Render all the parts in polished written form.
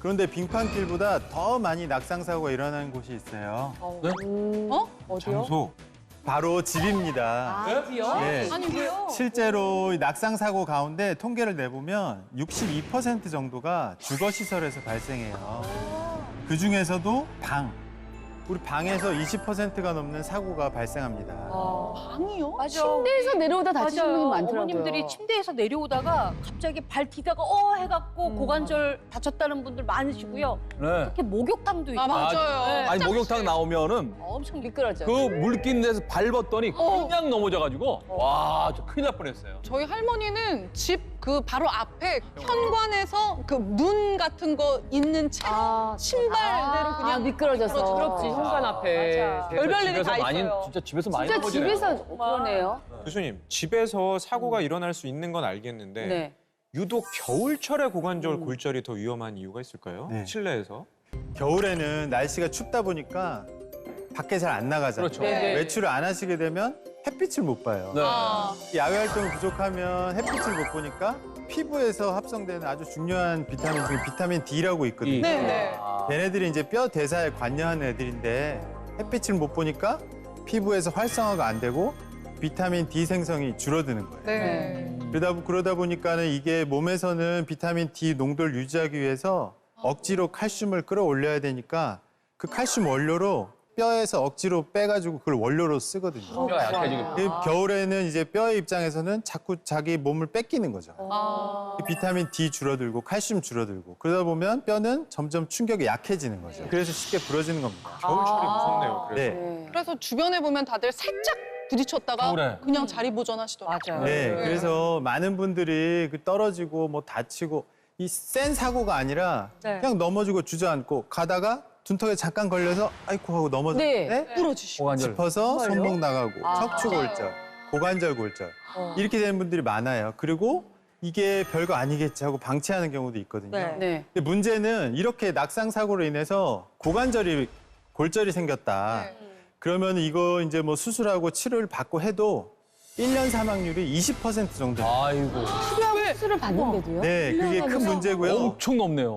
그런데 빙판길보다 더 많이 낙상 사고가 일어나는 곳이 있어요. 네? 어디요? 장소. 바로 집입니다. 어디요? 네. 아니 왜요? 실제로 이 낙상 사고 가운데 통계를 내보면 62% 정도가 주거 시설에서 발생해요. 그 중에서도 우리 방에서 20%가 넘는 사고가 발생합니다. 방이요? 맞아. 침대에서 내려오다 다치시는 분이 많더라고요. 어머님들이 침대에서 내려오다가 갑자기 발 디다가 해갖고 고관절 다쳤다는 분들 많으시고요. 네. 이렇게 목욕탕도 있고. 아 맞아요. 네. 아니 목욕탕 나오면은 엄청 미끄러져. 그 물낀 데서 밟았더니 그냥 넘어져가지고 와, 저 큰일 날 뻔했어요. 저희 할머니는 집 그 바로 앞에 현관에서 그 눈 같은 거 있는 채로 신발대로 그냥 미끄러져서. 그렇지. 현관 앞에. 별별 일이 다 많이, 있어요. 진짜 집에서 많이 진짜 넘어지네요. 집에서 그러네요. 교수님, 집에서 사고가 일어날 수 있는 건 알겠는데 네. 유독 겨울철에 고관절 골절이 더 위험한 이유가 있을까요? 네. 실내에서? 겨울에는 날씨가 춥다 보니까 밖에 잘 안 나가잖아요. 그렇죠. 네. 외출을 안 하시게 되면 햇빛을 못 봐요. 네. 야외 활동이 부족하면 햇빛을 못 보니까 피부에서 합성되는 아주 중요한 비타민 중에 비타민 D라고 있거든요. 네, 네. 얘네들이 이제 뼈 대사에 관여하는 애들인데 햇빛을 못 보니까 피부에서 활성화가 안 되고 비타민 D 생성이 줄어드는 거예요. 네. 그러다 보니까는 이게 몸에서는 비타민 D 농도를 유지하기 위해서 억지로 칼슘을 끌어올려야 되니까 그 칼슘 원료로 뼈에서 억지로 빼가지고 그걸 원료로 쓰거든요. 뼈가 약해지겠다. 그 겨울에는 이제 뼈의 입장에서는 자꾸 자기 몸을 뺏기는 거죠. 비타민 D 줄어들고 칼슘 줄어들고 그러다 보면 뼈는 점점 충격에 약해지는 거죠. 그래서 쉽게 부러지는 겁니다. 겨울철이 무섭네요. 그래서. 네. 그래서 주변에 보면 다들 살짝 부딪혔다가 겨울에. 그냥 자리 보존하시더라고요. 맞아요. 네, 그래서 많은 분들이 그 떨어지고 뭐 다치고 이 센 사고가 아니라 네. 그냥 넘어지고 주저앉고 가다가 둔턱에 잠깐 걸려서 아이고 하고 넘어졌는데 네. 부러지시고. 고관절. 짚어서 손목 나가고 척추 맞아요. 골절, 고관절 골절 이렇게 되는 분들이 많아요. 그리고 이게 별거 아니겠지 하고 방치하는 경우도 있거든요. 네. 네. 근데 문제는 이렇게 낙상 사고로 인해서 골절이 생겼다. 그러면 이거 이제 뭐 수술하고 치료를 받고 해도 1년 사망률이 20% 정도. 아이고. 수술을 받는데도요? 네, 그게 큰 문제고요. 엄청 높네요.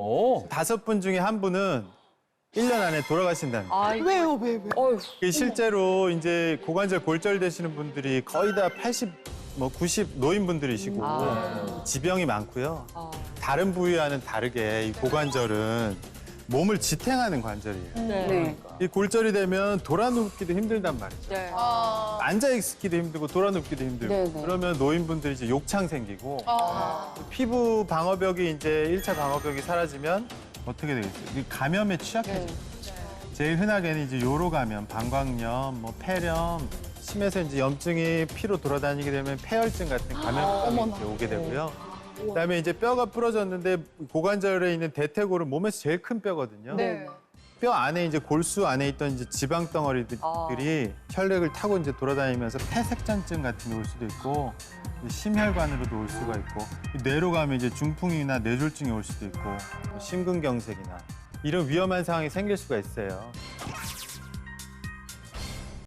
5분 중에 한 분은 1년 안에 돌아가신다는 거예요. 왜요? 왜? 그게 실제로 이제 고관절 골절 되시는 분들이 거의 다 80, 90 노인분들이시고 지병이 많고요. 다른 부위와는 다르게 이 고관절은 몸을 지탱하는 관절이에요. 네. 이 골절이 되면 돌아눕기도 힘들단 말이죠. 네. 앉아있기도 힘들고 돌아눕기도 힘들고 네네. 그러면 노인분들이 이제 욕창 생기고 피부 방어벽이 이제 1차 방어벽이 사라지면 어떻게 되겠어요? 이 감염에 취약해져요. 제일 흔하게는 이제 요로 감염, 방광염, 뭐 폐렴, 심해서 이제 염증이 피로 돌아다니게 되면 폐혈증 같은 감염병이 이제 오게 되고요. 그다음에 이제 뼈가 부러졌는데 고관절에 있는 대퇴골은 몸에서 제일 큰 뼈거든요. 네. 뼈 안에 이제 골수 안에 있던 이제 지방 덩어리들이 혈액을 타고 이제 돌아다니면서 폐색전증 같은 게 올 수도 있고 심혈관으로도 올 수가 있고 뇌로 가면 이제 중풍이나 뇌졸중이 올 수도 있고 심근경색이나 이런 위험한 상황이 생길 수가 있어요.